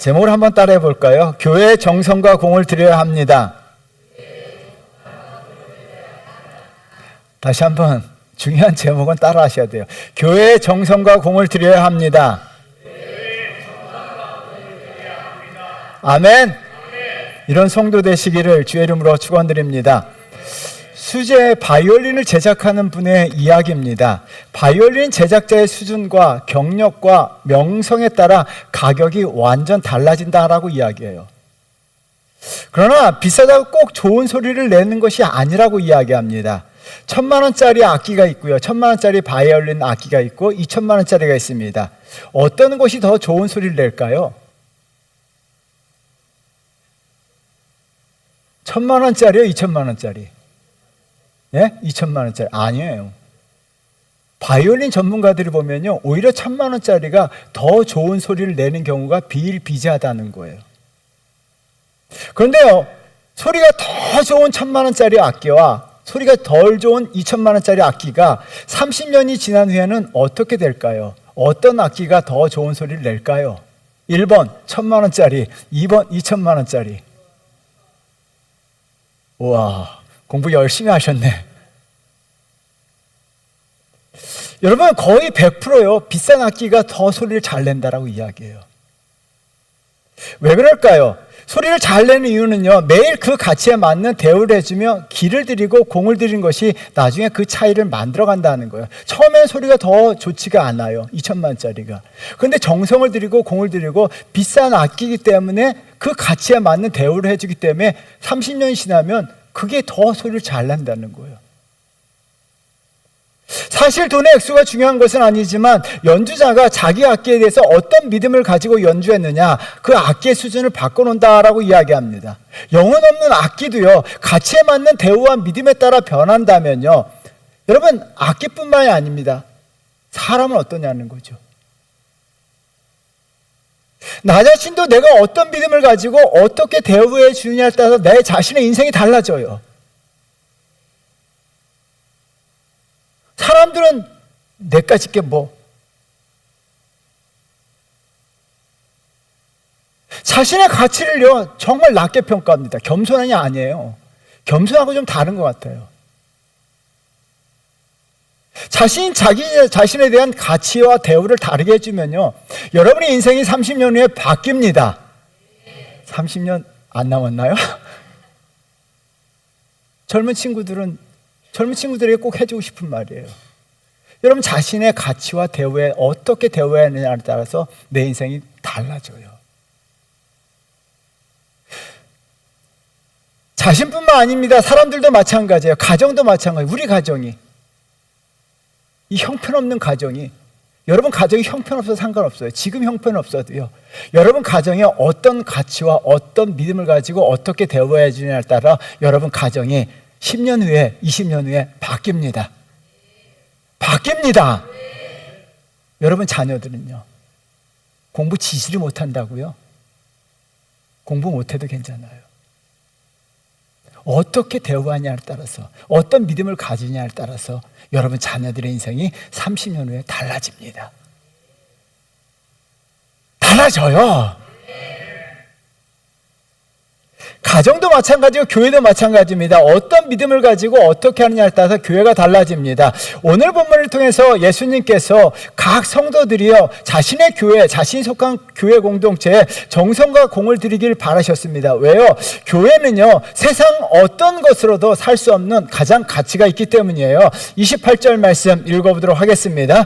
제목을 한번 따라해 볼까요? 교회의 정성과 공을 들여야 합니다. 다시 한번 중요한 제목은 따라 하셔야 돼요. 교회의 정성과 공을 들여야 합니다. 아멘. 이런 성도 되시기를 주의 이름으로 축원드립니다. 수제 바이올린을 제작하는 분의 이야기입니다. 바이올린 제작자의 수준과 경력과 명성에 따라 가격이 완전 달라진다라고 이야기해요. 그러나 비싸다고 꼭 좋은 소리를 내는 것이 아니라고 이야기합니다. 1,000만 원짜리 악기가 있고요. 1,000만 원짜리 바이올린 악기가 있고 2,000만 원짜리가 있습니다. 어떤 것이 더 좋은 소리를 낼까요? 1,000만 원짜리요? 2,000만 원짜리? 예? 2,000만 원짜리. 아니에요. 바이올린 전문가들이 보면요, 오히려 1,000만 원짜리가 더 좋은 소리를 내는 경우가 비일비재하다는 거예요. 그런데요, 소리가 더 좋은 1,000만 원짜리 악기와 소리가 덜 좋은 2,000만 원짜리 악기가 30년이 지난 후에는 어떻게 될까요? 어떤 악기가 더 좋은 소리를 낼까요? 1번 1,000만 원짜리, 2번 2,000만 원짜리. 우와, 공부 열심히 하셨네. 여러분, 거의 100%요, 비싼 악기가 더 소리를 잘 낸다라고 이야기해요. 왜 그럴까요? 소리를 잘 내는 이유는요, 매일 그 가치에 맞는 대우를 해주며 기를 들이고 공을 들인 것이 나중에 그 차이를 만들어 간다는 거예요. 처음에는 소리가 더 좋지가 않아요, 2,000만 원짜리가. 그런데 정성을 들이고 공을 들이고 비싼 악기이기 때문에 그 가치에 맞는 대우를 해주기 때문에 30년이 지나면 그게 더 소리를 잘 낸다는 거예요. 사실 돈의 액수가 중요한 것은 아니지만 연주자가 자기 악기에 대해서 어떤 믿음을 가지고 연주했느냐, 그 악기의 수준을 바꿔놓는다라고 이야기합니다. 영혼 없는 악기도요, 가치에 맞는 대우와 믿음에 따라 변한다면요, 여러분, 악기뿐만이 아닙니다. 사람은 어떠냐는 거죠. 나 자신도 내가 어떤 믿음을 가지고 어떻게 대우해 주느냐에 따라서 내 자신의 인생이 달라져요. 사람들은 내까짓 게 뭐? 자신의 가치를요, 정말 낮게 평가합니다. 겸손하냐? 아니에요. 겸손하고 좀 다른 것 같아요. 자기 자신에 대한 가치와 대우를 다르게 해주면요, 여러분의 인생이 30년 후에 바뀝니다. 30년 안 남았나요? 젊은 친구들에게 꼭 해주고 싶은 말이에요. 여러분, 자신의 가치와 대우에 어떻게 대우해야 하느냐에 따라서 내 인생이 달라져요. 자신뿐만 아닙니다. 사람들도 마찬가지예요. 가정도 마찬가지예요. 우리 가정이, 이 형편없는 가정이, 여러분 가정이 형편없어도 상관없어요. 지금 형편없어도요, 여러분 가정에 어떤 가치와 어떤 믿음을 가지고 어떻게 대우해 주느냐에 따라 여러분 가정이 10년 후에, 20년 후에 바뀝니다. 바뀝니다. 여러분 자녀들은요, 공부 지지를 못한다고요? 공부 못해도 괜찮아요. 어떻게 대우하냐에 따라서, 어떤 믿음을 가지냐에 따라서 여러분 자녀들의 인생이 30년 후에 달라집니다. 달라져요. 가정도 마찬가지고 교회도 마찬가지입니다. 어떤 믿음을 가지고 어떻게 하느냐에 따라서 교회가 달라집니다. 오늘 본문을 통해서 예수님께서 각 성도들이요, 자신의 교회, 자신이 속한 교회 공동체에 정성과 공을 들이길 바라셨습니다. 왜요? 교회는요, 세상 어떤 것으로도 살 수 없는 가장 가치가 있기 때문이에요. 28절 말씀 읽어보도록 하겠습니다.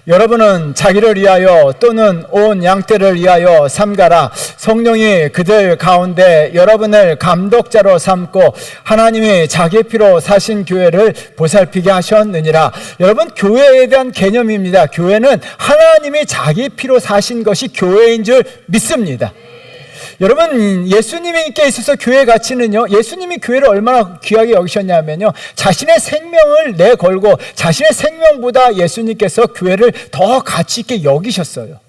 여러분은 자기를 위하여 또는 온 양떼를 위하여 삼가라. 성령이 그들 가운데 여러분을 감독자로 삼고 하나님이 자기 피로 사신 교회를 보살피게 하셨느니라. 여러분, 교회에 대한 개념입니다. 교회는 하나님이 자기 피로 사신 것이 교회인 줄 믿습니다. 여러분, 예수님께 있어서 교회의 가치는요, 예수님이 교회를 얼마나 귀하게 여기셨냐면요, 자신의 생명을 내걸고 자신의 생명보다 예수님께서 교회를 더 가치 있게 여기셨어요.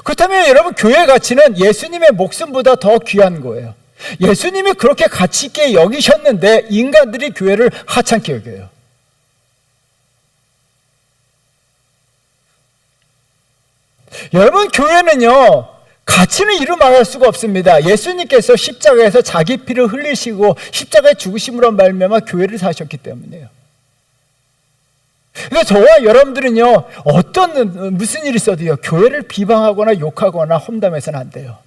그렇다면 여러분, 교회의 가치는 예수님의 목숨보다 더 귀한 거예요. 예수님이 그렇게 가치 있게 여기셨는데 인간들이 교회를 하찮게 여겨요. 여러분, 교회는요, 가치는 이루 말할 수가 없습니다. 예수님께서 십자가에서 자기 피를 흘리시고 십자가의 죽으심으로 말미암아 교회를 사셨기 때문이에요. 그래서 저와 여러분들은요, 무슨 일이 있어도요, 교회를 비방하거나 욕하거나 험담해서는 안 돼요.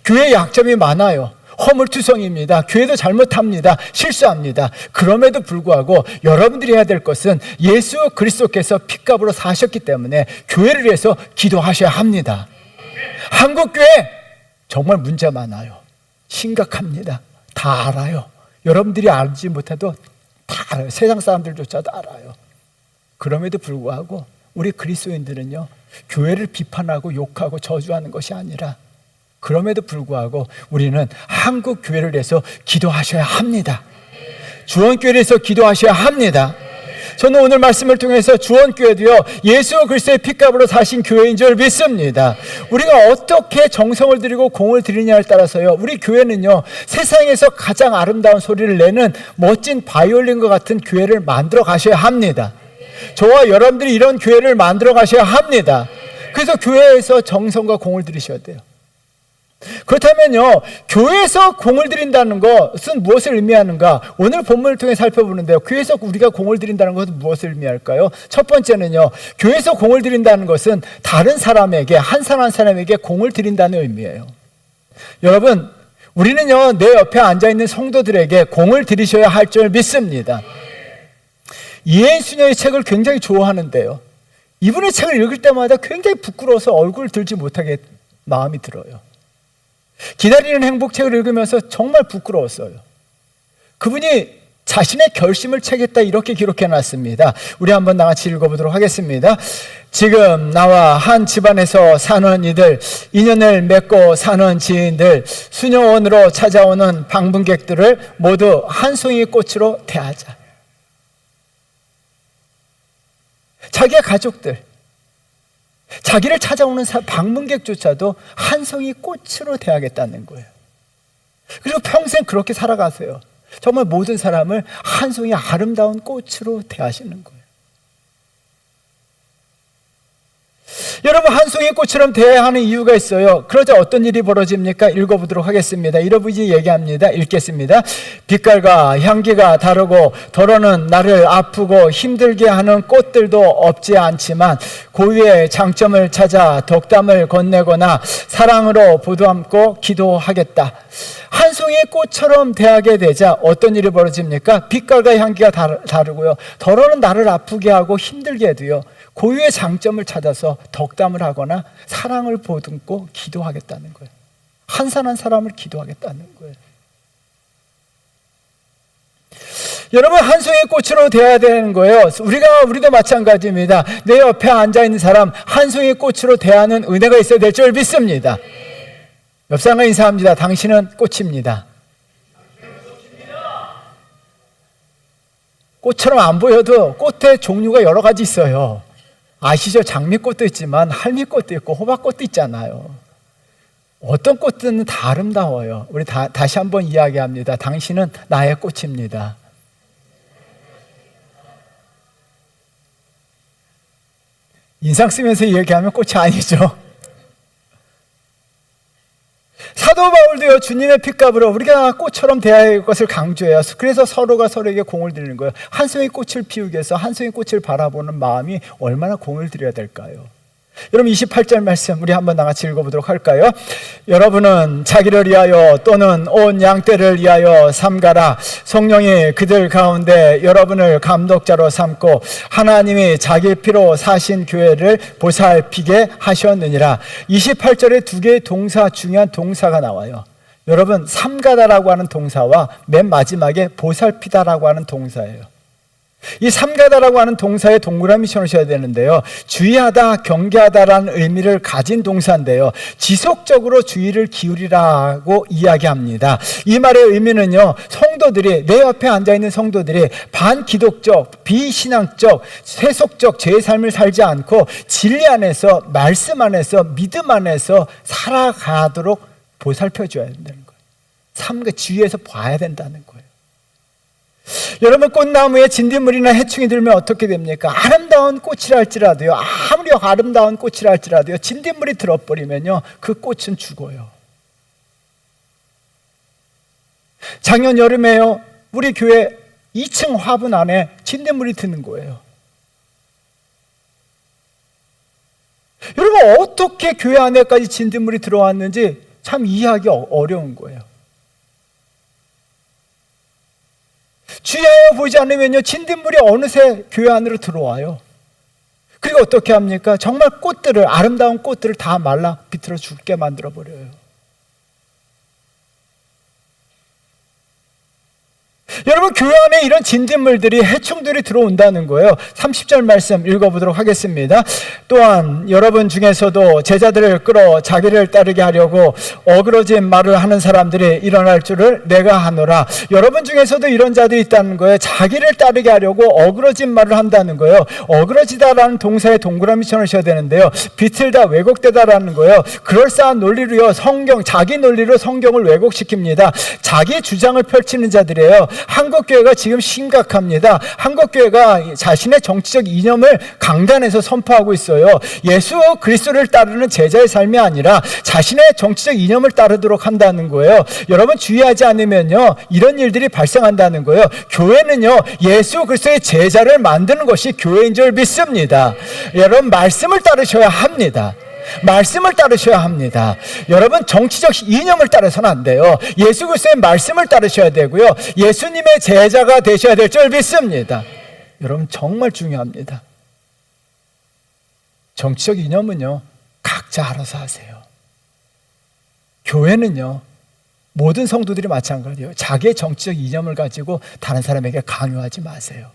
교회에 약점이 많아요. 허물투성입니다. 교회도 잘못합니다. 실수합니다. 그럼에도 불구하고 여러분들이 해야 될 것은 예수 그리스도께서 핏값으로 사셨기 때문에 교회를 위해서 기도하셔야 합니다. 한국교회 정말 문제 많아요. 심각합니다. 다 알아요. 여러분들이 알지 못해도 다 알아요. 세상 사람들조차도 알아요. 그럼에도 불구하고 우리 그리스도인들은요, 교회를 비판하고 욕하고 저주하는 것이 아니라, 그럼에도 불구하고 우리는 한국 교회를 위해서 기도하셔야 합니다. 주원교회를 위해서 기도하셔야 합니다. 저는 오늘 말씀을 통해서 주원교회도요, 예수 그리스도의 핏값으로 사신 교회인 줄 믿습니다. 우리가 어떻게 정성을 들이고 공을 들이냐에 따라서요, 우리 교회는요, 세상에서 가장 아름다운 소리를 내는 멋진 바이올린과 같은 교회를 만들어 가셔야 합니다. 저와 여러분들이 이런 교회를 만들어 가셔야 합니다. 그래서 교회에서 정성과 공을 들이셔야 돼요. 그렇다면요, 교회에서 공을 들인다는 것은 무엇을 의미하는가? 오늘 본문을 통해 살펴보는데요, 교회에서 우리가 공을 들인다는 것은 무엇을 의미할까요? 첫 번째는요, 교회에서 공을 들인다는 것은 다른 사람에게, 한 사람 한 사람에게 공을 들인다는 의미예요. 여러분, 우리는요, 내 옆에 앉아있는 성도들에게 공을 들이셔야 할 줄 믿습니다. 이해인 수녀의 책을 굉장히 좋아하는데요, 이분의 책을 읽을 때마다 굉장히 부끄러워서 얼굴을 들지 못하게 마음이 들어요. 기다리는 행복책을 읽으면서 정말 부끄러웠어요. 그분이 자신의 결심을 책에다 이렇게 기록해놨습니다. 우리 한번 나같이 읽어보도록 하겠습니다. 지금 나와 한 집안에서 사는 이들, 인연을 맺고 사는 지인들, 수녀원으로 찾아오는 방문객들을 모두 한 송이 꽃으로 대하자. 자기의 가족들, 자기를 찾아오는 방문객조차도 한 송이 꽃으로 대하겠다는 거예요. 그리고 평생 그렇게 살아가세요. 정말 모든 사람을 한 송이 아름다운 꽃으로 대하시는 거예요. 여러분, 한 송이 꽃처럼 대해야 하는 이유가 있어요. 그러자 어떤 일이 벌어집니까? 읽어보도록 하겠습니다. 이러분이 얘기합니다. 읽겠습니다. 빛깔과 향기가 다르고 더러는 나를 아프고 힘들게 하는 꽃들도 없지 않지만 고유의 장점을 찾아 덕담을 건네거나 사랑으로 보담고 기도하겠다. 한 송이의 꽃처럼 대하게 되자 어떤 일이 벌어집니까? 빛깔과 향기가 다르고요, 더러는 나를 아프게 하고 힘들게 해도요, 고유의 장점을 찾아서 덕담을 하거나 사랑을 보듬고 기도하겠다는 거예요. 한 사람 한 사람을 기도하겠다는 거예요. 여러분, 한 송이의 꽃으로 대해야 되는 거예요. 우리도 마찬가지입니다. 내 옆에 앉아있는 사람 한 송이의 꽃으로 대하는 은혜가 있어야 될 줄 믿습니다. 옆 사람과 인사합니다. 당신은 꽃입니다. 꽃처럼 안 보여도 꽃의 종류가 여러 가지 있어요. 아시죠? 장미꽃도 있지만 할미꽃도 있고 호박꽃도 있잖아요. 어떤 꽃들은 다 아름다워요. 우리 다시 한번 이야기합니다. 당신은 나의 꽃입니다. 인상 쓰면서 얘기하면 꽃이 아니죠. 사도 바울도요, 주님의 핏값으로 우리가 꽃처럼 대해야 할 것을 강조해요. 그래서 서로가 서로에게 공을 들이는 거예요. 한 송이 꽃을 피우기 위해서 한 송이 꽃을 바라보는 마음이 얼마나 공을 들여야 될까요? 여러분, 28절 말씀 우리 한번 나같이 읽어보도록 할까요? 여러분은 자기를 위하여 또는 온 양떼를 위하여 삼가라. 성령이 그들 가운데 여러분을 감독자로 삼고 하나님이 자기 피로 사신 교회를 보살피게 하셨느니라. 28절에 두 개의 동사, 중요한 동사가 나와요. 여러분, 삼가다라고 하는 동사와 맨 마지막에 보살피다라고 하는 동사예요. 이 삼가다라고 하는 동사에 동그라미 쳐놓으셔야 되는데요, 주의하다, 경계하다라는 의미를 가진 동사인데요, 지속적으로 주의를 기울이라고 이야기합니다. 이 말의 의미는요, 성도들이, 내 옆에 앉아있는 성도들이 반기독적, 비신앙적, 세속적 죄의 삶을 살지 않고 진리 안에서, 말씀 안에서, 믿음 안에서 살아가도록 보살펴줘야 된다는 거예요. 주위에서 봐야 된다는 거예요. 여러분, 꽃나무에 진딧물이나 해충이 들면 어떻게 됩니까? 아름다운 꽃이라 할지라도요, 아무리 아름다운 꽃이라 할지라도요, 진딧물이 들어버리면요, 그 꽃은 죽어요. 작년 여름에요, 우리 교회 2층 화분 안에 진딧물이 드는 거예요. 여러분, 어떻게 교회 안에까지 진딧물이 들어왔는지 참 이해하기 어려운 거예요. 주의하여 보지 않으면요, 진딧물이 어느새 교회 안으로 들어와요. 그리고 어떻게 합니까? 정말 꽃들을, 아름다운 꽃들을 다 말라 비틀어 죽게 만들어 버려요. 여러분, 교회 안에 이런 진딧물들이, 해충들이 들어온다는 거예요. 30절 말씀 읽어보도록 하겠습니다. 또한 여러분 중에서도 제자들을 끌어 자기를 따르게 하려고 어그러진 말을 하는 사람들이 일어날 줄을 내가 하노라. 여러분 중에서도 이런 자들이 있다는 거예요. 자기를 따르게 하려고 어그러진 말을 한다는 거예요. 어그러지다라는 동사에 동그라미 쳐놓으셔야 되는데요, 비틀다, 왜곡되다라는 거예요. 그럴싸한 논리로요, 자기 논리로 성경을 왜곡시킵니다. 자기 주장을 펼치는 자들이에요. 한국교회가 지금 심각합니다. 한국교회가 자신의 정치적 이념을 강단에서 선포하고 있어요. 예수 그리스도를 따르는 제자의 삶이 아니라 자신의 정치적 이념을 따르도록 한다는 거예요. 여러분, 주의하지 않으면요, 이런 일들이 발생한다는 거예요. 교회는요, 예수 그리스도의 제자를 만드는 것이 교회인 줄 믿습니다. 여러분, 말씀을 따르셔야 합니다. 말씀을 따르셔야 합니다. 여러분, 정치적 이념을 따라서는 안 돼요. 예수 그리스도의 말씀을 따르셔야 되고요, 예수님의 제자가 되셔야 될 줄 믿습니다. 여러분, 정말 중요합니다. 정치적 이념은요, 각자 알아서 하세요. 교회는요, 모든 성도들이 마찬가지예요. 자기의 정치적 이념을 가지고 다른 사람에게 강요하지 마세요.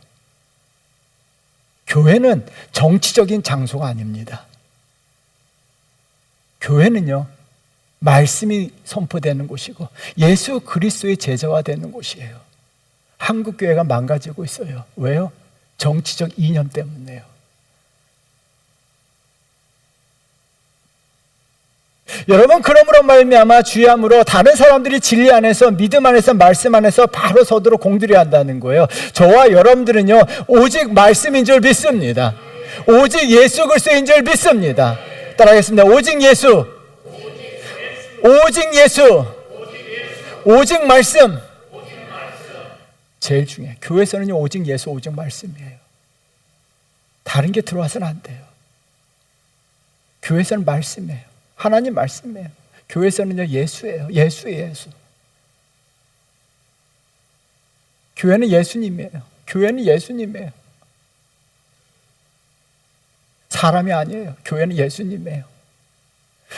교회는 정치적인 장소가 아닙니다. 교회는요, 말씀이 선포되는 곳이고 예수 그리스도의 제자화 되는 곳이에요. 한국 교회가 망가지고 있어요. 왜요? 정치적 이념 때문에요. 여러분, 그러므로 말미암아 주의함으로 다른 사람들이 진리 안에서, 믿음 안에서, 말씀 안에서 바로 서도록 공들여야 한다는 거예요. 저와 여러분들은요, 오직 말씀인 줄 믿습니다. 오직 예수 그리스도인 줄 믿습니다. 따라하겠습니다. 오직 예수, 오직 예수, 오직 말씀. 제일 중요해요. 교회에서는요, 오직 예수, 오직 말씀이에요. 다른 게 들어와서는 안 돼요. 교회에서는 말씀이에요. 하나님 말씀이에요. 교회에서는요, 예수예요. 예수예요, 예수. 교회는 예수님이에요. 교회는 예수님이에요. 사람이 아니에요. 교회는 예수님이에요.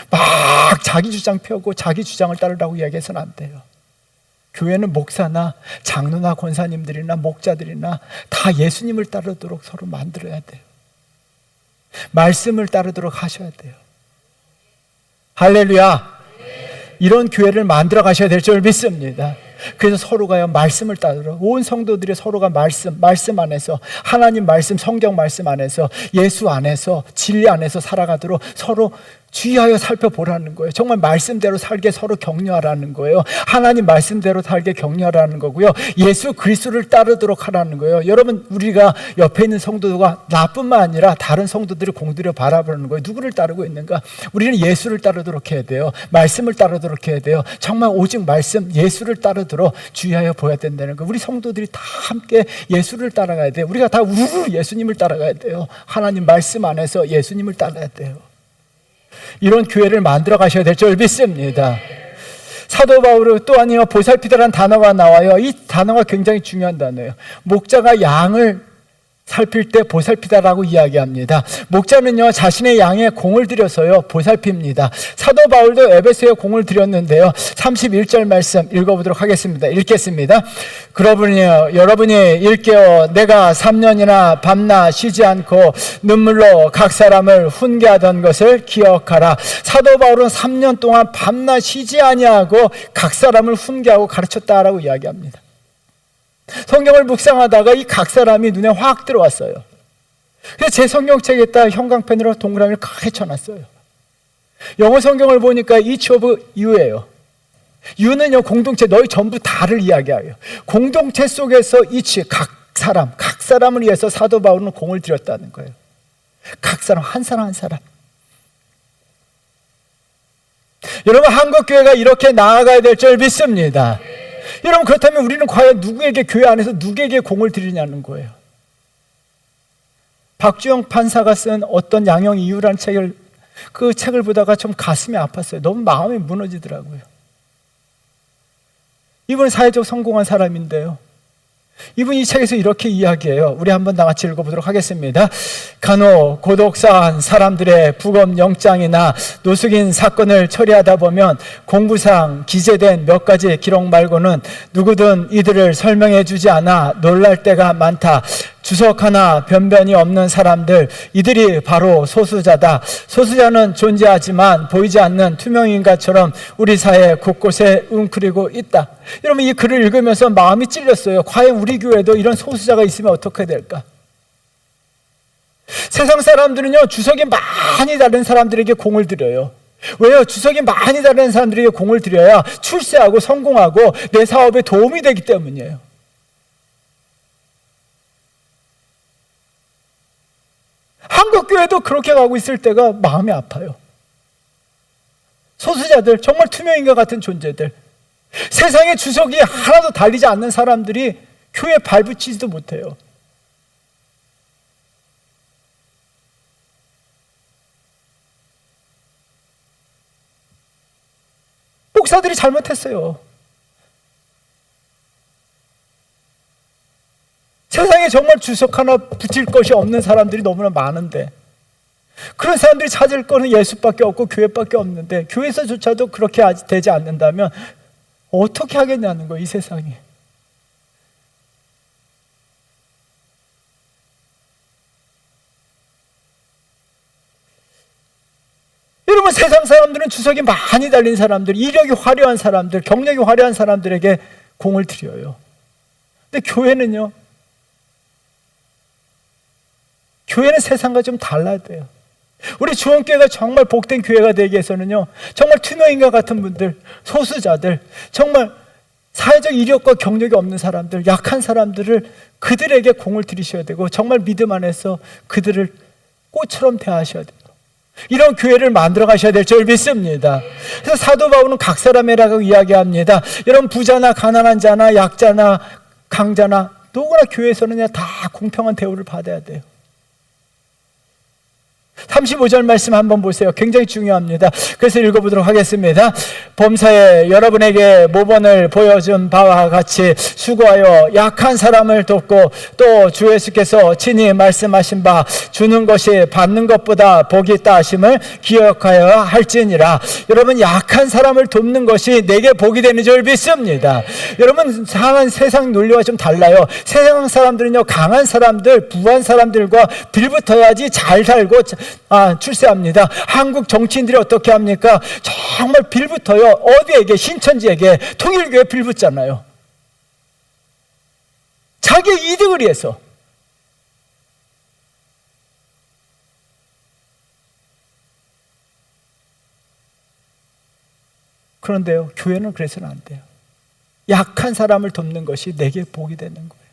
막 자기 주장 펴고 자기 주장을 따르라고 이야기해서는 안 돼요. 교회는 목사나 장로나 권사님들이나 목자들이나 다 예수님을 따르도록 서로 만들어야 돼요. 말씀을 따르도록 하셔야 돼요. 할렐루야. 이런 교회를 만들어 가셔야 될 줄 믿습니다. 그래서 서로가요, 말씀을 따르러, 온 성도들이 서로가 말씀 안에서, 하나님 말씀, 성경 말씀 안에서, 예수 안에서, 진리 안에서 살아가도록 서로 주의하여 살펴보라는 거예요. 정말 말씀대로 살게 서로 격려하라는 거예요. 하나님 말씀대로 살게 격려하라는 거고요, 예수 그리스도를 따르도록 하라는 거예요. 여러분, 우리가 옆에 있는 성도가 나뿐만 아니라 다른 성도들을 공들여 바라보는 거예요. 누구를 따르고 있는가? 우리는 예수를 따르도록 해야 돼요. 말씀을 따르도록 해야 돼요. 정말 오직 말씀, 예수를 따르도록 주의하여 보여야 된다는 거예요. 우리 성도들이 다 함께 예수를 따라가야 돼요. 우리가 다 우르르 예수님을 따라가야 돼요. 하나님 말씀 안에서 예수님을 따라야 돼요. 이런 교회를 만들어 가셔야 될 줄 믿습니다. 사도 바울은 또 아니요, 보살피다라는 단어가 나와요. 이 단어가 굉장히 중요한 단어예요. 목자가 양을 살필 때 보살피다라고 이야기합니다. 목자는요, 자신의 양에 공을 들여서요, 보살핍니다. 사도 바울도 에베소에 공을 들였는데요, 31절 말씀 읽어보도록 하겠습니다. 읽겠습니다. 그러므니요, 여러분이 일깨어 내가 3년이나 밤낮 쉬지 않고 눈물로 각 사람을 훈계하던 것을 기억하라. 사도 바울은 3년 동안 밤낮 쉬지 아니하고 각 사람을 훈계하고 가르쳤다라고 이야기합니다. 성경을 묵상하다가 이 각 사람이 눈에 확 들어왔어요. 그래서 제 성경책에다 형광펜으로 동그라미를 크게 쳐놨어요. 영어 성경을 보니까 each of you예요. 유는요, 공동체, 너희 전부 다를 이야기해요. 공동체 속에서 각 사람을 위해서 사도 바울은 공을 들였다는 거예요. 각 사람, 한 사람 한 사람. 여러분, 한국교회가 이렇게 나아가야 될 줄 믿습니다. 여러분, 그렇다면 우리는 과연 누구에게, 교회 안에서 누구에게 공을 들이냐는 거예요. 박주영 판사가 쓴 어떤 양형 이유라는 책을, 그 책을 보다가 좀 가슴이 아팠어요. 너무 마음이 무너지더라고요. 이분은 사회적 성공한 사람인데요, 이분이 이 책에서 이렇게 이야기해요. 우리 한번 다 같이 읽어보도록 하겠습니다. 간혹 고독사한 사람들의 부검 영장이나 노숙인 사건을 처리하다 보면 공부상 기재된 몇 가지 기록 말고는 누구든 이들을 설명해 주지 않아 놀랄 때가 많다. 주석 하나 변변이 없는 사람들, 이들이 바로 소수자다. 소수자는 존재하지만 보이지 않는 투명인간처럼 우리 사회 곳곳에 웅크리고 있다. 여러분, 이 글을 읽으면서 마음이 찔렸어요. 과연 우리 교회도 이런 소수자가 있으면 어떻게 될까? 세상 사람들은요, 주석이 많이 다른 사람들에게 공을 들여요. 왜요? 주석이 많이 다른 사람들에게 공을 들여야 출세하고 성공하고 내 사업에 도움이 되기 때문이에요. 한국교회도 그렇게 가고 있을 때가 마음이 아파요. 소수자들, 정말 투명인간 같은 존재들, 세상의 주석이 하나도 달리지 않는 사람들이 교회에 발붙이지도 못해요. 목사들이 잘못했어요. 세상에 정말 주석 하나 붙일 것이 없는 사람들이 너무나 많은데, 그런 사람들이 찾을 거는 예수밖에 없고 교회밖에 없는데, 교회에서조차도 그렇게 되지 않는다면 어떻게 하겠냐는 거예요, 이 세상이. 여러분, 세상 사람들은 주석이 많이 달린 사람들, 이력이 화려한 사람들, 경력이 화려한 사람들에게 공을 들여요. 근데 교회는요, 교회는 세상과 좀 달라야 돼요. 우리 주원교회가 정말 복된 교회가 되기 위해서는요, 정말 투명인과 같은 분들, 소수자들, 정말 사회적 이력과 경력이 없는 사람들, 약한 사람들을, 그들에게 공을 들이셔야 되고, 정말 믿음 안에서 그들을 꽃처럼 대하셔야 돼요. 이런 교회를 만들어 가셔야 될 줄 믿습니다. 그래서 사도 바울은 각 사람이라고 이야기합니다. 여러분, 부자나 가난한 자나 약자나 강자나 누구나 교회에서는 다 공평한 대우를 받아야 돼요. 35절 말씀 한번 보세요. 굉장히 중요합니다. 그래서 읽어보도록 하겠습니다. 범사에 여러분에게 모범을 보여준 바와 같이 수고하여 약한 사람을 돕고, 또 주 예수께서 친히 말씀하신 바 주는 것이 받는 것보다 복이 있다 하심을 기억하여 할지니라. 여러분, 약한 사람을 돕는 것이 내게 복이 되는 줄 믿습니다. 여러분, 세상 논리와 좀 달라요. 세상 사람들은요, 강한 사람들, 부한 사람들과 빌붙어야지 잘 살고 출세합니다. 한국 정치인들이 어떻게 합니까? 정말 빌붙어요. 어디에게? 신천지에게, 통일교에 빌붙잖아요. 자기의 이득을 위해서. 그런데요, 교회는 그래서는 안 돼요. 약한 사람을 돕는 것이 내게 복이 되는 거예요.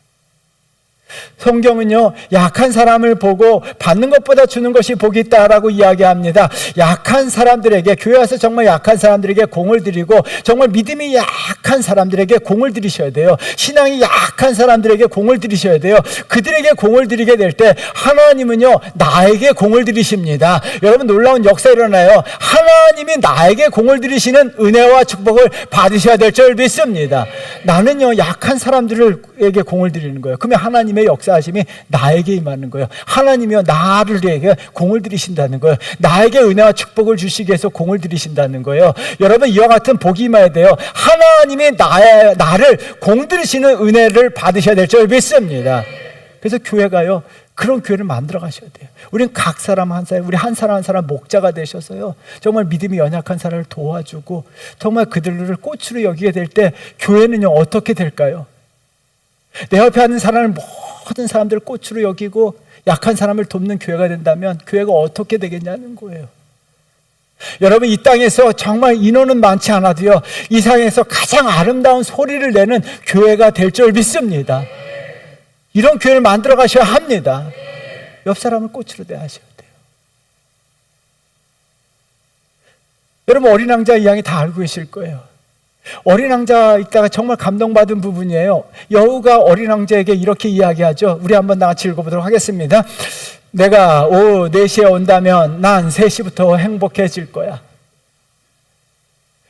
성경은요, 약한 사람을 보고 받는 것보다 주는 것이 복이 있다라고 이야기합니다. 약한 사람들에게, 교회 와서 정말 약한 사람들에게 공을 들이고, 정말 믿음이 약한 사람들에게 공을 들이셔야 돼요. 신앙이 약한 사람들에게 공을 들이셔야 돼요. 그들에게 공을 들이게 될 때 하나님은요, 나에게 공을 들이십니다. 여러분, 놀라운 역사 일어나요. 하나님이 나에게 공을 들이시는 은혜와 축복을 받으셔야 될 줄 믿습니다. 나는요, 약한 사람들에게 공을 들이는 거예요. 그러면 하나님의 역사하심이 나에게 임하는 거예요. 하나님이요, 나를 위해 공을 들이신다는 거예요. 나에게 은혜와 축복을 주시기 위해서 공을 들이신다는 거예요. 여러분, 이와 같은 복이 임해야 돼요. 하나님이 나를 공 들이시는 은혜를 받으셔야 될 줄 믿습니다. 그래서 교회가요, 그런 교회를 만들어 가셔야 돼요. 우리는 각 사람 한 사람, 우리 한 사람 한 사람 목자가 되셔서요, 정말 믿음이 연약한 사람을 도와주고, 정말 그들을 꽃으로 여기게 될 때 교회는요, 어떻게 될까요? 내 옆에 하는 사람을, 모든 사람들을 꽃으로 여기고 약한 사람을 돕는 교회가 된다면 교회가 어떻게 되겠냐는 거예요. 여러분, 이 땅에서 정말 인원은 많지 않아도요, 이 세상에서 가장 아름다운 소리를 내는 교회가 될 줄 믿습니다. 이런 교회를 만들어 가셔야 합니다. 옆 사람을 꽃으로 대하셔야 돼요. 여러분, 어린 왕자 이야기 다 알고 계실 거예요. 어린 왕자 있다가 정말 감동받은 부분이에요. 여우가 어린 왕자에게 이렇게 이야기하죠. 우리 한번 다 같이 읽어보도록 하겠습니다. 내가 오후 4시에 온다면 난 3시부터 행복해질 거야.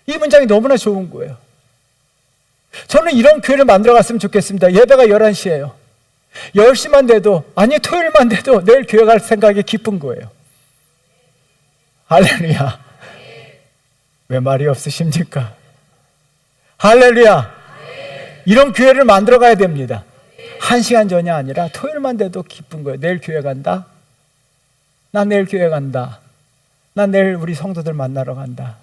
이 문장이 너무나 좋은 거예요. 저는 이런 교회를 만들어 갔으면 좋겠습니다. 예배가 11시예요. 10시만 돼도, 아니 토요일만 돼도 내일 교회 갈 생각이 기쁜 거예요. 할렐루야. 왜 말이 없으십니까? 할렐루야. 이런 교회를 만들어 가야 됩니다. 1시간 전이 아니라 토요일만 돼도 기쁜 거예요. 내일 교회 간다. 나 내일 교회 간다. 나 내일 우리 성도들 만나러 간다.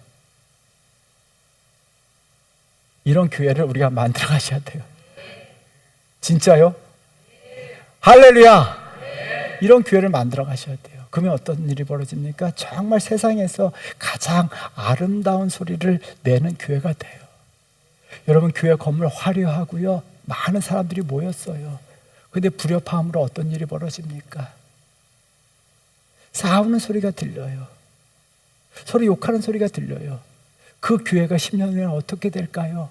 이런 교회를 우리가 만들어 가셔야 돼요. 진짜요? 할렐루야. 이런 교회를 만들어 가셔야 돼요. 그러면 어떤 일이 벌어집니까? 정말 세상에서 가장 아름다운 소리를 내는 교회가 돼요. 여러분, 교회 건물 화려하고요, 많은 사람들이 모였어요. 근데 불협화음으로 어떤 일이 벌어집니까? 싸우는 소리가 들려요. 서로 욕하는 소리가 들려요. 그 교회가 10년 후에는 어떻게 될까요?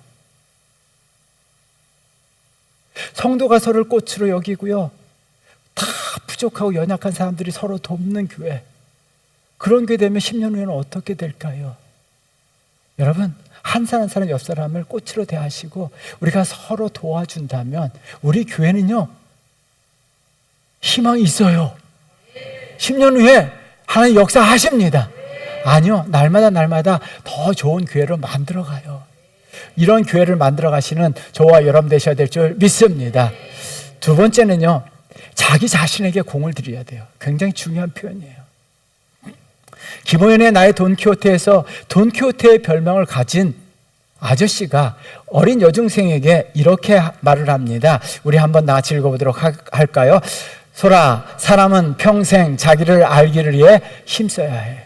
성도가 서로를 꽃으로 여기고요, 다 부족하고 연약한 사람들이 서로 돕는 교회, 그런 교회 되면 10년 후에는 어떻게 될까요? 여러분, 한 사람 한 사람 옆 사람을 꽃으로 대하시고 우리가 서로 도와준다면 우리 교회는요, 희망이 있어요. 10년 후에 하나님 역사하십니다. 아니요, 날마다 더 좋은 교회를 만들어 가요. 이런 교회를 만들어 가시는 저와 여러분 되셔야 될 줄 믿습니다. 두 번째는요, 자기 자신에게 공을 들여야 돼요. 굉장히 중요한 표현이에요. 김호연의 나의 돈키호테에서 돈키호테의 별명을 가진 아저씨가 어린 여중생에게 이렇게 말을 합니다. 우리 한번 같이 읽어보도록 할까요? 소라, 사람은 평생 자기를 알기를 위해 힘써야 해.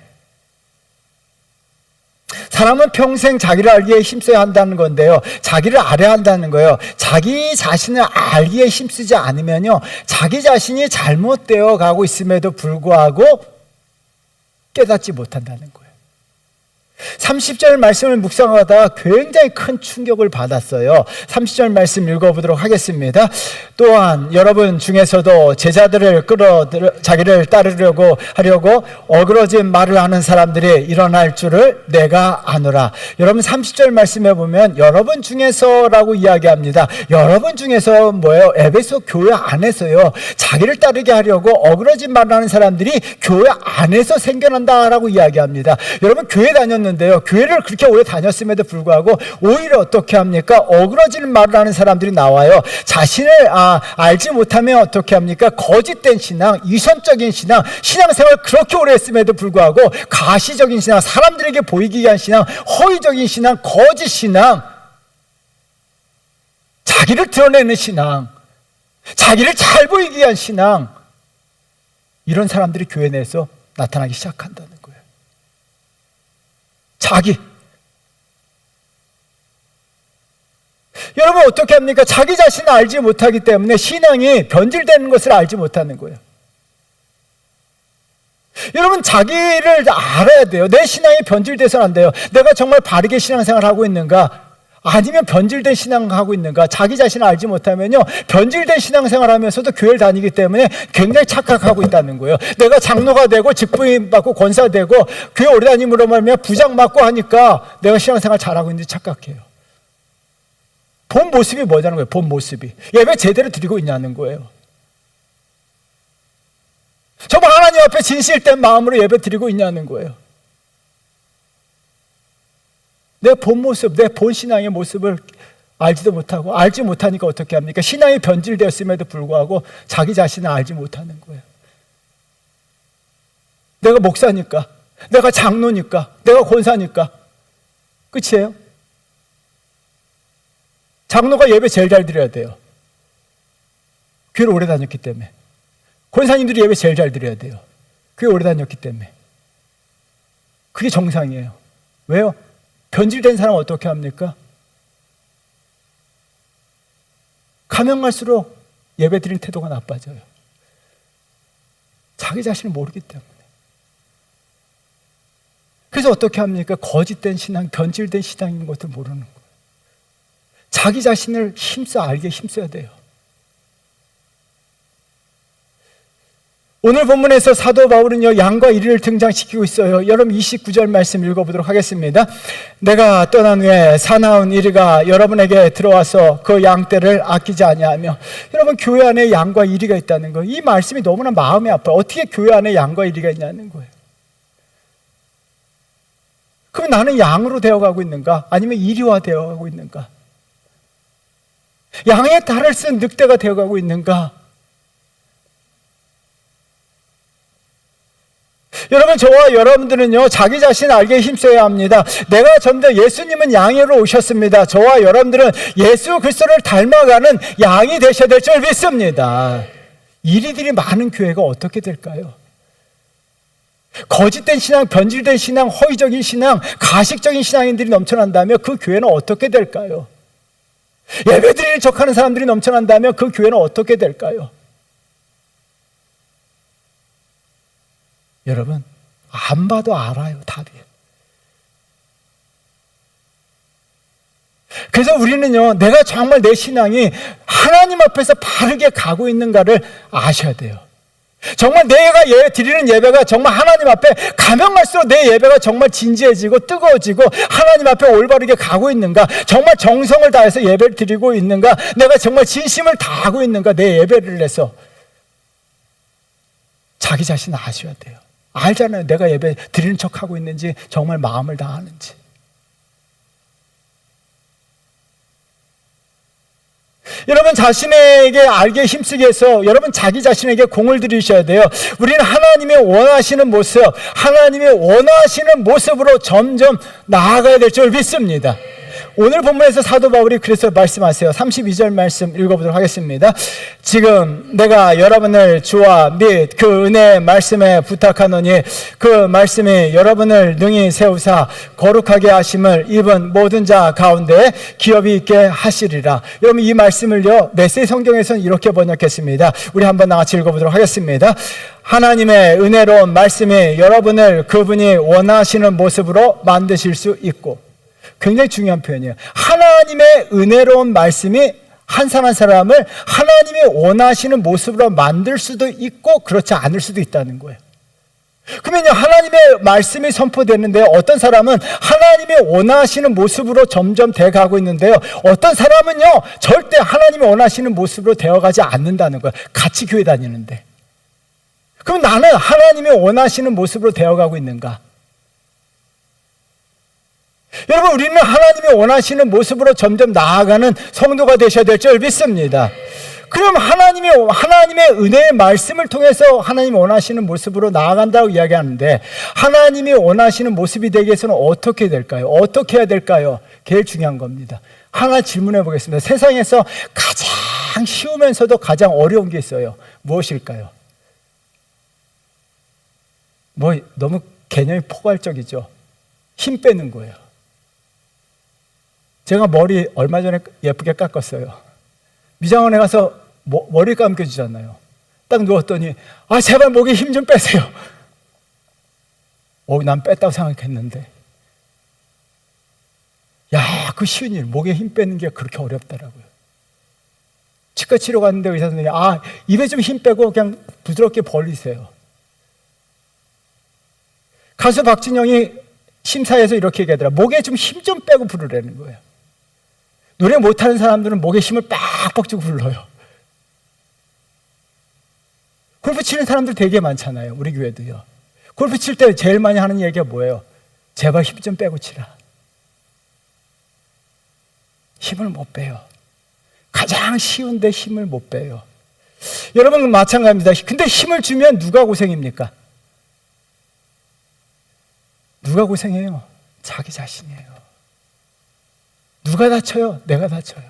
사람은 평생 자기를 알기에 힘써야 한다는 건데요, 자기를 알아야 한다는 거예요. 자기 자신을 알기에 힘쓰지 않으면요, 자기 자신이 잘못되어 가고 있음에도 불구하고 깨닫지 못한다는 거예요. 30절 말씀을 묵상하다가 굉장히 큰 충격을 받았어요. 30절 말씀 읽어보도록 하겠습니다. 또한 여러분 중에서도 제자들을 자기를 따르려고 하려고 어그러진 말을 하는 사람들이 일어날 줄을 내가 아노라. 여러분 30절 말씀에 보면 여러분 중에서라고 이야기합니다. 여러분 중에서 뭐예요? 에베소 교회 안에서요, 자기를 따르게 하려고 어그러진 말을 하는 사람들이 교회 안에서 생겨난다라고 이야기합니다. 여러분 교회 다녔는데요, 교회를 그렇게 오래 다녔음에도 불구하고 오히려 어떻게 합니까? 어그러지는 말을 하는 사람들이 나와요. 자신을 알지 못하면 어떻게 합니까? 거짓된 신앙, 이선적인 신앙, 신앙생활 그렇게 오래 했음에도 불구하고 가시적인 신앙, 사람들에게 보이기 위한 신앙, 허위적인 신앙, 거짓 신앙, 자기를 드러내는 신앙, 자기를 잘 보이기 위한 신앙, 이런 사람들이 교회 내에서 나타나기 시작한다는 거예요. 자기. 여러분 어떻게 합니까? 자기 자신을 알지 못하기 때문에 신앙이 변질되는 것을 알지 못하는 거예요. 여러분 자기를 알아야 돼요. 내 신앙이 변질돼서는 안 돼요. 내가 정말 바르게 신앙생활을 하고 있는가, 아니면 변질된 신앙하고 있는가. 자기 자신을 알지 못하면요, 변질된 신앙생활하면서도 교회를 다니기 때문에 굉장히 착각하고 있다는 거예요. 내가 장로가 되고 직분이 받고 권사되고 교회 오래 다님으로 말하면 부장 맡고 하니까 내가 신앙생활 잘하고 있는지 착각해요. 본 모습이 뭐냐는 거예요. 본 모습이 예배 제대로 드리고 있냐는 거예요. 정말 하나님 앞에 진실된 마음으로 예배 드리고 있냐는 거예요. 내 본 모습, 내 본 신앙의 모습을 알지도 못하고, 알지 못하니까 어떻게 합니까? 신앙이 변질되었음에도 불구하고 자기 자신을 알지 못하는 거예요. 내가 목사니까, 내가 장로니까, 내가 권사니까. 끝이에요? 장로가 예배 제일 잘 드려야 돼요. 교회를 오래 다녔기 때문에. 권사님들이 예배 제일 잘 드려야 돼요. 교회 오래 다녔기 때문에. 그게 정상이에요. 왜요? 변질된 사람은 어떻게 합니까? 가면 갈수록 예배 드리는 태도가 나빠져요. 자기 자신을 모르기 때문에. 그래서 어떻게 합니까? 거짓된 신앙, 변질된 신앙인 것을 모르는 거예요. 자기 자신을 알게 힘써야 돼요. 오늘 본문에서 사도 바울은요, 양과 이리를 등장시키고 있어요. 여러분 29절 말씀 읽어보도록 하겠습니다. 내가 떠난 후에 사나운 이리가 여러분에게 들어와서 그 양떼를 아끼지 아니하며. 여러분, 교회 안에 양과 이리가 있다는 거예요. 이 말씀이 너무나 마음이 아파요. 어떻게 교회 안에 양과 이리가 있냐는 거예요. 그럼 나는 양으로 되어가고 있는가? 아니면 이리화 되어가고 있는가? 양의 탈을 쓴 늑대가 되어가고 있는가? 여러분, 저와 여러분들은요, 자기 자신을 알게 힘써야 합니다. 내가 점점 예수님은 양으로 오셨습니다. 저와 여러분들은 예수 그리스도를 닮아가는 양이 되셔야 될 줄 믿습니다. 이리들이 많은 교회가 어떻게 될까요? 거짓된 신앙, 변질된 신앙, 허위적인 신앙, 가식적인 신앙인들이 넘쳐난다면 그 교회는 어떻게 될까요? 예배드리는 척하는 사람들이 넘쳐난다면 그 교회는 어떻게 될까요? 여러분, 안 봐도 알아요, 답이. 그래서 우리는요, 내가 정말 내 신앙이 하나님 앞에서 바르게 가고 있는가를 아셔야 돼요. 정말 내가 드리는 예배가 정말 하나님 앞에 가면 갈수록 내 예배가 정말 진지해지고 뜨거워지고 하나님 앞에 올바르게 가고 있는가, 정말 정성을 다해서 예배를 드리고 있는가, 내가 정말 진심을 다하고 있는가, 내 예배를 해서 자기 자신을 아셔야 돼요. 알잖아요. 내가 예배 드리는 척하고 있는지, 정말 마음을 다하는지. 여러분, 자신에게 알게 힘쓰기 위해서 여러분 자기 자신에게 공을 들이셔야 돼요. 우리는 하나님의 원하시는 모습, 하나님의 원하시는 모습으로 점점 나아가야 될 줄 믿습니다. 오늘 본문에서 사도 바울이 그래서 말씀하세요. 32절 말씀 읽어보도록 하겠습니다. 지금 내가 여러분을 주와 및 그 은혜의 말씀에 부탁하노니 그 말씀이 여러분을 능히 세우사 거룩하게 하심을 입은 모든 자 가운데 기업이 있게 하시리라. 여러분, 이 말씀을요, 메시지 성경에서는 이렇게 번역했습니다. 우리 한번 같이 읽어보도록 하겠습니다. 하나님의 은혜로운 말씀이 여러분을 그분이 원하시는 모습으로 만드실 수 있고. 굉장히 중요한 표현이에요. 하나님의 은혜로운 말씀이 한 사람 한 사람을 하나님이 원하시는 모습으로 만들 수도 있고 그렇지 않을 수도 있다는 거예요. 그러면요, 하나님의 말씀이 선포되는데요, 어떤 사람은 하나님이 원하시는 모습으로 점점 돼가고 있는데요, 어떤 사람은요 절대 하나님이 원하시는 모습으로 되어가지 않는다는 거예요. 같이 교회 다니는데. 그럼 나는 하나님이 원하시는 모습으로 되어가고 있는가? 여러분, 우리는 하나님이 원하시는 모습으로 점점 나아가는 성도가 되셔야 될 줄 믿습니다. 그럼 하나님의 은혜의 말씀을 통해서 하나님이 원하시는 모습으로 나아간다고 이야기하는데, 하나님이 원하시는 모습이 되기 위해서는 어떻게 될까요? 어떻게 해야 될까요? 제일 중요한 겁니다. 하나 질문해 보겠습니다. 세상에서 가장 쉬우면서도 가장 어려운 게 있어요. 무엇일까요? 너무 개념이 포괄적이죠. 힘 빼는 거예요. 제가 머리 얼마 전에 예쁘게 깎았어요. 미장원에 가서 머리 감겨주잖아요. 딱 누웠더니 제발 목에 힘 좀 빼세요. 난 뺐다고 생각했는데, 그 쉬운 일, 목에 힘 빼는 게 그렇게 어렵더라고요. 치과 치료 갔는데 의사 선생님이 입에 좀 힘 빼고 그냥 부드럽게 벌리세요. 가수 박진영이 심사에서 이렇게 얘기하더라. 목에 좀 힘 좀 빼고 부르라는 거예요. 노래 못하는 사람들은 목에 힘을 빡빡 주고 불러요. 골프 치는 사람들 되게 많잖아요. 우리 교회도요. 골프 칠 때 제일 많이 하는 얘기가 뭐예요? 제발 힘 좀 빼고 치라. 힘을 못 빼요. 가장 쉬운데 힘을 못 빼요. 여러분, 마찬가지입니다. 근데 힘을 주면 누가 고생입니까? 누가 고생해요? 자기 자신이에요. 누가 다쳐요? 내가 다쳐요.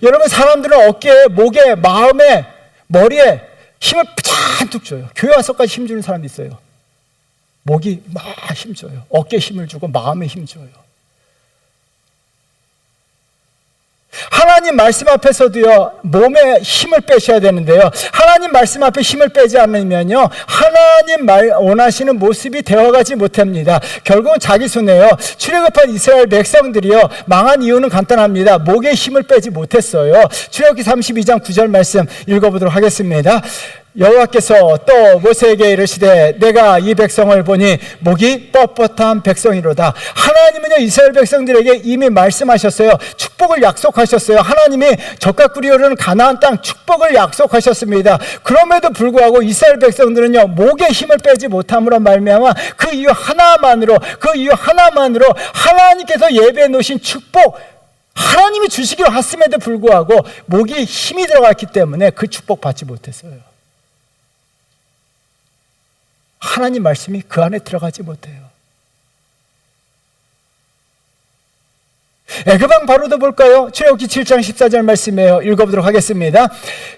여러분, 사람들은 어깨에, 목에, 마음에, 머리에 힘을 잔뜩 줘요. 교회 와서까지 힘 주는 사람이 있어요. 목이 막 힘줘요. 어깨에 힘을 주고 마음에 힘줘요. 하나님 말씀 앞에서도요, 몸에 힘을 빼셔야 되는데요, 하나님 말씀 앞에 힘을 빼지 않으면요, 하나님 원하시는 모습이 되어가지 못합니다. 결국은 자기 손에요, 출애굽한 이스라엘 백성들이요, 망한 이유는 간단합니다. 목에 힘을 빼지 못했어요. 출애굽기 32장 9절 말씀 읽어보도록 하겠습니다. 여호와께서 또 모세에게 이르시되 내가 이 백성을 보니 목이 뻣뻣한 백성이로다. 하나님은요, 이스라엘 백성들에게 이미 말씀하셨어요. 축복을 약속하셨어요. 하나님이 젖과 꿀이 흐르는 가나안 땅 축복을 약속하셨습니다. 그럼에도 불구하고 이스라엘 백성들은요, 목에 힘을 빼지 못함으로 말미암아 그 이유 하나만으로 하나님께서 예배해 놓으신 축복, 하나님이 주시기로 했음에도 불구하고 목이 힘이 들어갔기 때문에 그 축복 받지 못했어요. 하나님 말씀이 그 안에 들어가지 못해요. 애굽왕 바로도 볼까요? 출애굽기 7장 14절 말씀이에요. 읽어보도록 하겠습니다.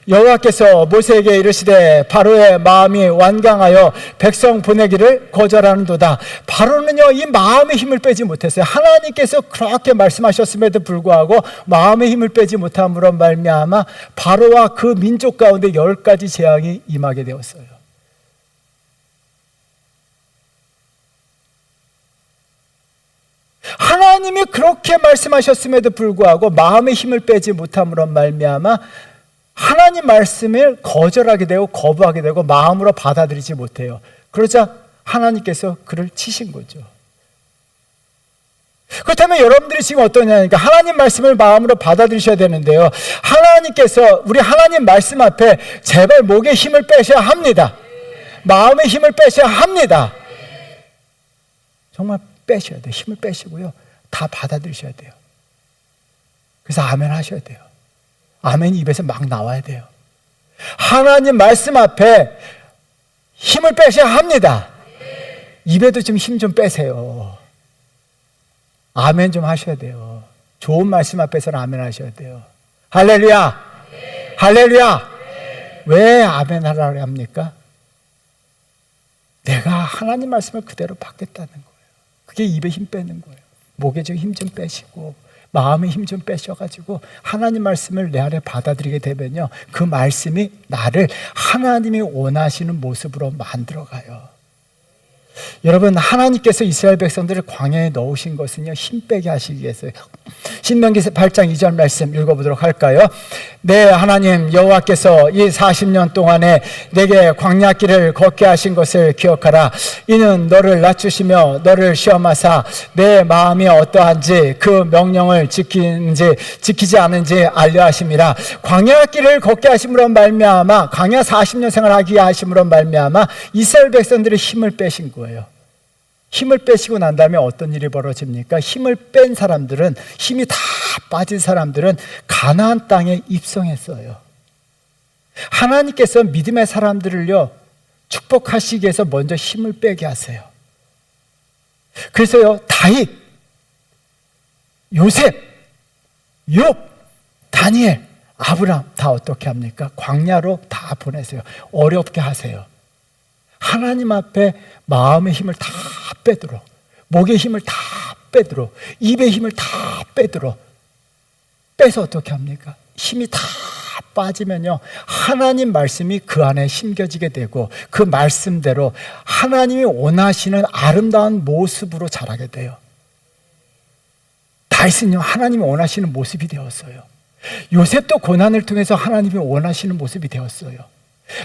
여호와께서 모세에게 이르시되 바로의 마음이 완강하여 백성 보내기를 거절하는도다. 바로는요, 이 마음의 힘을 빼지 못했어요. 하나님께서 그렇게 말씀하셨음에도 불구하고 마음의 힘을 빼지 못함으로 말미암아 바로와 그 민족 가운데 10가지 재앙이 임하게 되었어요. 하나님이 그렇게 말씀하셨음에도 불구하고 마음의 힘을 빼지 못함으로 말미암아 하나님 말씀을 거절하게 되고 거부하게 되고 마음으로 받아들이지 못해요. 그러자 하나님께서 그를 치신 거죠. 그렇다면 여러분들이 지금 어떠냐니까, 하나님 말씀을 마음으로 받아들이셔야 되는데요, 하나님께서 우리 하나님 말씀 앞에 제발 목에 힘을 빼셔야 합니다. 마음의 힘을 빼셔야 합니다. 정말 빼셔야 돼요. 힘을 빼시고요, 다 받아들이셔야 돼요. 그래서 아멘 하셔야 돼요. 아멘이 입에서 막 나와야 돼요. 하나님 말씀 앞에 힘을 빼셔야 합니다. 입에도 좀 힘 좀 빼세요. 아멘 좀 하셔야 돼요. 좋은 말씀 앞에서는 아멘 하셔야 돼요. 할렐루야! 할렐루야! 왜 아멘 하라고 합니까? 내가 하나님 말씀을 그대로 받겠다는 거예요. 그게 입에 힘 빼는 거예요. 목에 좀 힘 좀 빼시고 마음에 힘 좀 빼셔가지고 하나님 말씀을 내 안에 받아들이게 되면요, 그 말씀이 나를 하나님이 원하시는 모습으로 만들어가요. 여러분, 하나님께서 이스라엘 백성들을 광야에 넣으신 것은요, 힘 빼게 하시기 위해서요. 신명기 8장 2절 말씀 읽어보도록 할까요? 내 하나님 여호와께서 이 40년 동안에 내게 광야길을 걷게 하신 것을 기억하라. 이는 너를 낮추시며 너를 시험하사 내 마음이 어떠한지 그 명령을 지키는지 지키지 않은지 알려 하심이라. 광야길을 걷게 하심으로 말미암아, 광야 40년 생활하게 하심으로 말미암아 이스라엘 백성들의 힘을 빼신 거예요. 힘을 빼시고 난 다음에 어떤 일이 벌어집니까? 힘을 뺀 사람들은, 힘이 다 빠진 사람들은 가나안 땅에 입성했어요. 하나님께서 믿음의 사람들을요, 축복하시기 위해서 먼저 힘을 빼게 하세요. 그래서요, 다윗, 요셉, 욥, 다니엘, 아브라함 다 어떻게 합니까? 광야로 다 보내세요. 어렵게 하세요. 하나님 앞에 마음의 힘을 다 빼도록, 목의 힘을 다 빼도록, 입의 힘을 다 빼도록 빼서 어떻게 합니까? 힘이 다 빠지면요, 하나님 말씀이 그 안에 심겨지게 되고 그 말씀대로 하나님이 원하시는 아름다운 모습으로 자라게 돼요. 다윗은요, 하나님이 원하시는 모습이 되었어요. 요셉도 고난을 통해서 하나님이 원하시는 모습이 되었어요.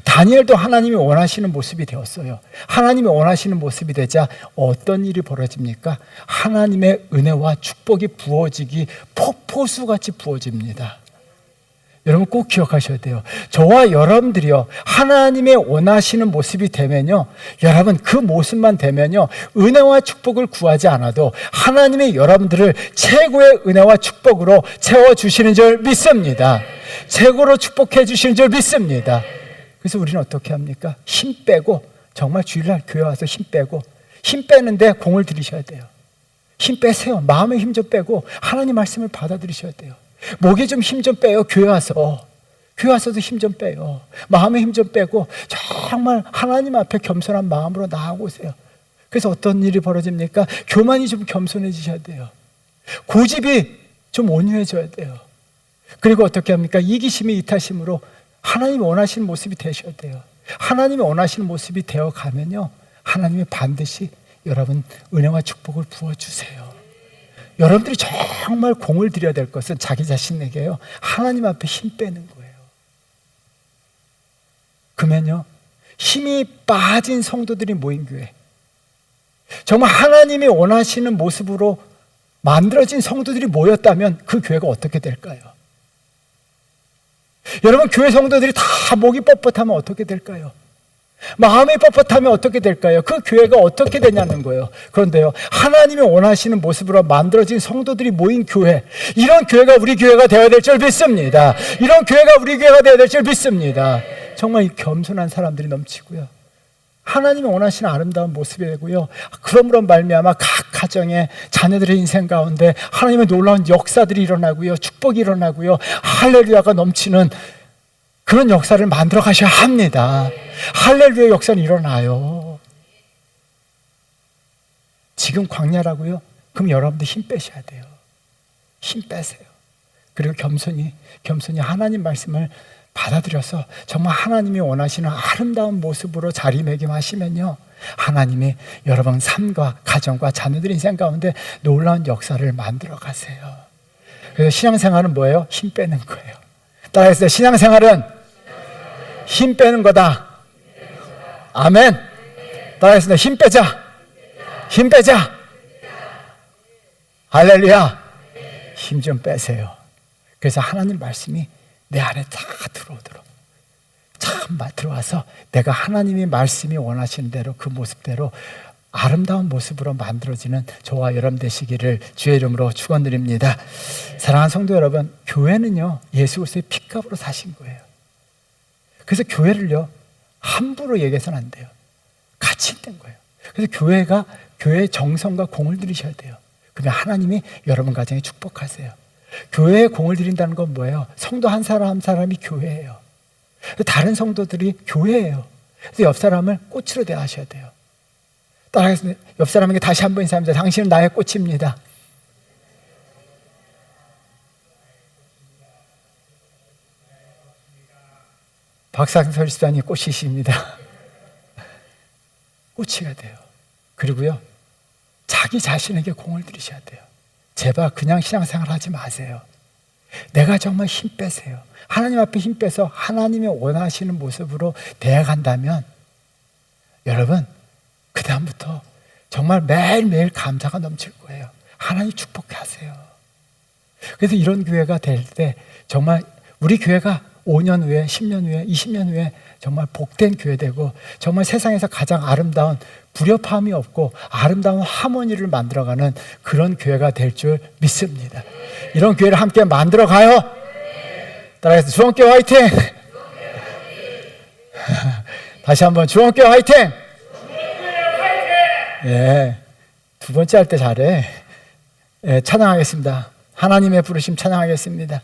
다니엘도 하나님이 원하시는 모습이 되었어요. 하나님이 원하시는 모습이 되자 어떤 일이 벌어집니까? 하나님의 은혜와 축복이 부어지기 폭포수같이 부어집니다. 여러분 꼭 기억하셔야 돼요. 저와 여러분들이요, 하나님의 원하시는 모습이 되면요, 여러분 그 모습만 되면요, 은혜와 축복을 구하지 않아도 하나님이 여러분들을 최고의 은혜와 축복으로 채워주시는 줄 믿습니다. 최고로 축복해 주시는 줄 믿습니다. 그래서 우리는 어떻게 합니까? 힘 빼고, 정말 주일날 교회 와서 힘 빼고, 힘 빼는데 공을 들이셔야 돼요. 힘 빼세요. 마음의 힘 좀 빼고 하나님 말씀을 받아들이셔야 돼요. 목에 좀 힘 좀 빼요. 교회 와서도 힘 좀 빼요. 마음의 힘 좀 빼고 정말 하나님 앞에 겸손한 마음으로 나아오세요. 그래서 어떤 일이 벌어집니까? 교만이 좀 겸손해지셔야 돼요. 고집이 좀 온유해져야 돼요. 그리고 어떻게 합니까? 이기심이 이타심으로 하나님이 원하시는 모습이 되셔야 돼요. 하나님이 원하시는 모습이 되어가면요, 하나님이 반드시 여러분 은혜와 축복을 부어주세요. 여러분들이 정말 공을 들여야 될 것은 자기 자신에게요, 하나님 앞에 힘 빼는 거예요. 그러면요, 힘이 빠진 성도들이 모인 교회, 정말 하나님이 원하시는 모습으로 만들어진 성도들이 모였다면 그 교회가 어떻게 될까요? 여러분, 교회 성도들이 다 목이 뻣뻣하면 어떻게 될까요? 마음이 뻣뻣하면 어떻게 될까요? 그 교회가 어떻게 되냐는 거예요. 그런데요, 하나님이 원하시는 모습으로 만들어진 성도들이 모인 교회, 이런 교회가 우리 교회가 되어야 될 줄 믿습니다. 이런 교회가 우리 교회가 되어야 될 줄 믿습니다. 정말 이 겸손한 사람들이 넘치고요, 하나님이 원하시는 아름다운 모습이 되고요, 그러므로 말미암아 각 가정의 자녀들의 인생 가운데 하나님의 놀라운 역사들이 일어나고요, 축복이 일어나고요, 할렐루야가 넘치는 그런 역사를 만들어 가셔야 합니다. 할렐루야 역사는 일어나요. 지금 광야라고요? 그럼 여러분들 힘 빼셔야 돼요. 힘 빼세요. 그리고 겸손히 하나님 말씀을 받아들여서 정말 하나님이 원하시는 아름다운 모습으로 자리매김하시면요, 하나님이 여러분 삶과 가정과 자녀들 인생 가운데 놀라운 역사를 만들어 가세요. 그래서 신앙생활은 뭐예요? 힘 빼는 거예요. 따라해주세요. 신앙생활은 힘 빼는 거다. 아멘. 따라해주세요. 힘 빼자. 힘 빼자. 할렐루야. 힘 좀 빼세요. 그래서 하나님 말씀이 내 안에 다 들어오도록, 참 들어와서 내가 하나님이 말씀이 원하시는 대로 그 모습대로 아름다운 모습으로 만들어지는 저와 여러분 되시기를 주의 이름으로 축원드립니다. 사랑하는 성도 여러분, 교회는요, 예수 그리스도의 피값으로 사신 거예요. 그래서 교회를요, 함부로 얘기해서는 안 돼요. 가치 있는 거예요. 그래서 교회의 정성과 공을 들이셔야 돼요. 그러면 하나님이 여러분 가정에 축복하세요. 교회에 공을 들인다는 건 뭐예요? 성도 한 사람 한 사람이 교회예요. 다른 성도들이 교회예요. 그래서 옆 사람을 꽃으로 대하셔야 돼요. 따라서 옆 사람에게 다시 한번 인사합니다. 당신은 나의 꽃입니다. 박상설 집사님 꽃이십니다. 꽃이가 돼요. 그리고요, 자기 자신에게 공을 들이셔야 돼요. 제발 그냥 신앙생활 하지 마세요. 내가 정말 힘 빼세요. 하나님 앞에 힘 빼서 하나님이 원하시는 모습으로 대해간다면 여러분, 그 다음부터 정말 매일매일 감사가 넘칠 거예요. 하나님 축복하세요. 그래서 이런 교회가 될 때 정말 우리 교회가 5년 후에, 10년 후에, 20년 후에 정말 복된 교회 되고 정말 세상에서 가장 아름다운 불협화음이 없고 아름다운 하모니를 만들어가는 그런 교회가 될 줄 믿습니다. 이런 교회를 함께 만들어가요. 따라해서 주원교회 화이팅! 다시 한번 주원교회 화이팅! 예, 두 번째 할 때 잘해. 예, 찬양하겠습니다. 하나님의 부르심 찬양하겠습니다.